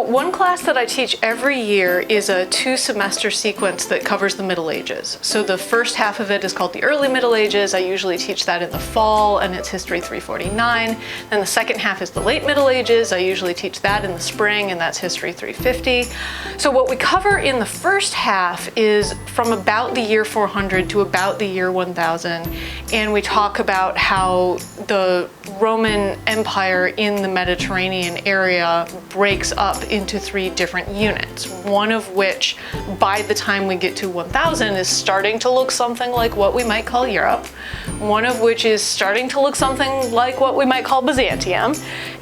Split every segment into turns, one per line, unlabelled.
one class that I teach every year is a 2-semester sequence that covers the Middle Ages. So the first half of it is called the Early Middle Ages. I usually teach that in the fall, and it's History 349. Then the second half is the Late Middle Ages. I usually teach that in the spring, and that's History 350. So what we cover in the first half is from about the year 400 to about the year 1000, and we talk about how the Roman Empire in the Mediterranean area breaks up into 3 different units, one of which by the time we get to 1000 is starting to look something like what we might call Europe, one of which is starting to look something like what we might call Byzantium,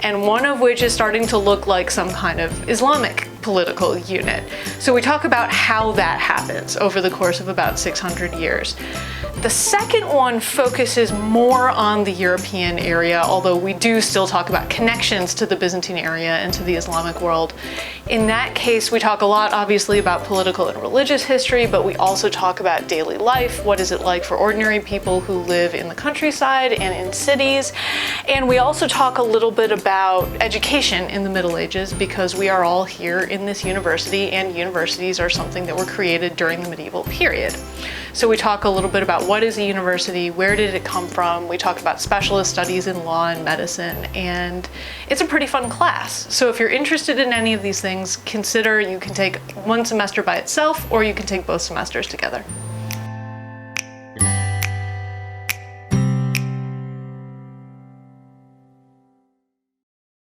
and one of which is starting to look like some kind of Islamic political unit. So we talk about how that happens over the course of about 600 years. The second one focuses more on the European area, although we do still talk about connections to the Byzantine area and to the Islamic world. In that case, we talk a lot, obviously, about political and religious history, but we also talk about daily life. What is it like for ordinary people who live in the countryside and in cities? And we also talk a little bit about education in the Middle Ages, because we are all here in this university, and universities are something that were created during the medieval period. So we talk a little bit about what is a university, where did it come from, we talk about specialist studies in law and medicine, and it's a pretty fun class. So if you're interested in any of these things, consider you can take one semester by itself, or you can take both semesters together.